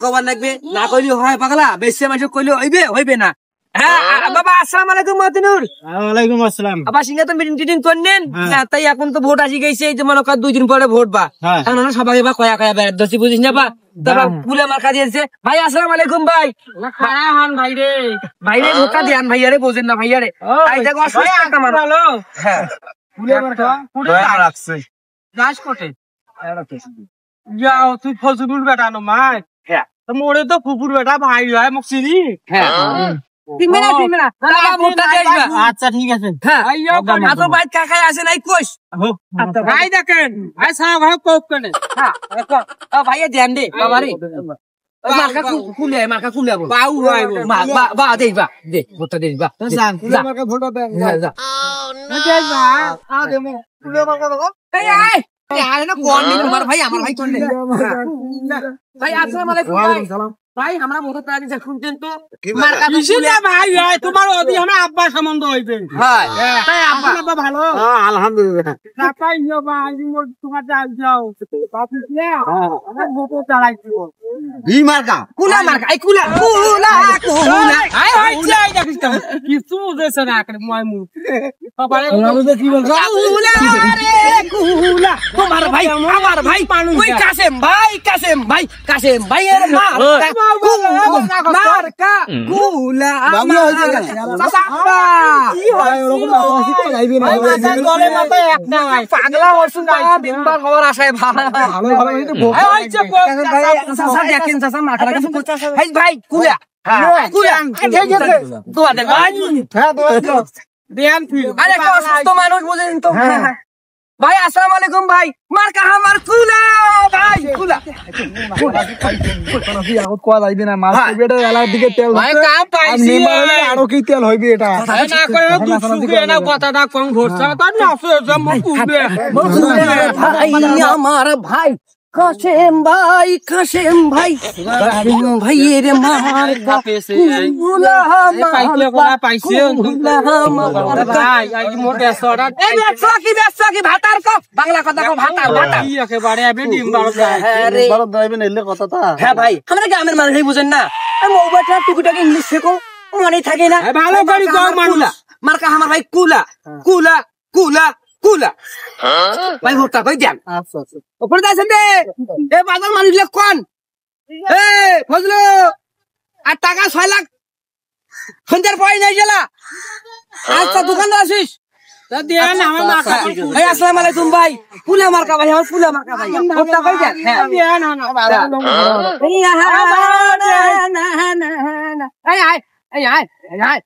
কবার লাগবে না কইলে হয় পাগলা বেশি মানুষ কইলে হইবে না। হ্যাঁ বাবা আসসালামু আলাইকুম মতিনুর। ওয়ালাইকুম আসসালাম। আবার সিঙ্গা তো মিটিং টিটিং করলেন, তাই এখন তো ভোট আসি গেছে, এই যে মনে কর 2 দিন পরে ভোট বা এখন সবাই বা কয়া বেড়াত দছি বুঝিস না বা তারপর পুলে মার্কা দিয়েছে। ভাই আসসালামু আলাইকুম ভাই। হান ভাই রে ধোকা দেন ভাইয়ারে, বোঝেন না ভাইয়ারে। এই দেখো টাকা মারো। হ্যাঁ পুলে মার্কা কোটে রাখছে গাছ কোটে যাও তুই ফজলুর বেটা ন মাই। হ্যাঁ তো মোরে তো ফুপুর বেটা ভাই হয় মোক চিনি। হ্যাঁ তিনবেলা বাবা ভোটটা দিবা। আচ্ছা ঠিক আছে। হ্যাঁ আতো ভাই কাকাই আসে নাই কইস ভাই দেখেন ভাই সাহেব ভাই কোক কেনে। হ্যাঁ ভাইয়া দেন দে বাবারে মার্কা খুলে বাউ হয় বা দে বা দে ভোটটা দে বা জান ফুলে মার্কা ভোটটা দেন। যা আ দেমু ফুলে মার্কা দেখো। এই আয় আরে না কোন দিন আমার ভাই কোন দিন ভাই আসসালামু আলাইকুম ভাই। ভাই আমরা ভোট প্রার্থী শুনছেন তো মার্কা কিসিটা ভাই হয় তোমার ওদি আমরা আব্বা সম্বন্ধ হইবে। ভাই তাই আব্বা ভালো। হ্যাঁ আলহামদুলিল্লাহ। তাই নিও ভাই মোর তোমার যাও যাও বাপি কে আমার ভোট চালাই দিব। ই মার্কা কুলা মার্কা এই কুলা আই হইছে আই দেখিস তো কিছু দেছ না করে মই মু বাবারে কি বলছ কুলা রে কুলা তোমার ভাই আমার ভাই ওই কাসেম ভাই এর মার্কা কুলা বাবু হইছে কেন চাচা কি হয় ওরকম আওয়াজ তো যাইবে না গলে মতে একটা পাগলা হইছ না দিনবার খবর আসে ভালো এই তো হইছে চাচা দেখেন চাচা মার্কা কিছু করতেছে ভাই কুলা কুলা ঠিক আছে দোয়া দেন ভাই হ্যাঁ দোয়া দেন ফির আরে অসুস্থ মানুষ বুঝেন তো ভাই আসসালামু আলাইকুম ভাই মার্কা আমার কুলা ভাই কুলা কোয়া যাইবে না মাছ বেটা এলার দিকে তেল ভাই কা পাইছি আরো কি তেল হইবে এটা না করে দুসুকে না কথাটা কম ভরসা তা না আছে জম কুবে ভাই আমার ভাই কাসেম ভাই ভাইয়ের মার্কা কুলা পাইলে পাইছে ভাই আজ মোটে সরা এই ব্যবসা কি ভাতার কপ বাংলা কথা কো ভাতার কি একেবারে আবে ডিম বাড় দাইবেন এলে কথাটা। হ্যাঁ ভাই আমরা গ্রামের মানুষই বুঝেন না মোবাইলটা টুকিটাকি ইংলিশ শেখো মনে থাকে না ভালো করি কম মানুষ মার্কা আমার ভাই কুলা ভাই ভোটটা কই দেন। আচ্ছা ওপরে যাচ্ছেন রে এ বাজার মানুষ কোন এ ফজলু আর টাকা 6 লাখ সন্ধ্যার পরে নাই গেলা। আচ্ছা দোকানদার আসিস তা দেন আমার মার্কা। এই আসসালামু আলাইকুম ভাই কুলা মার্কা ভাই আমার কুলা মার্কা ভাই ভোটটা কই দেন। হ্যাঁ দেন এই আয়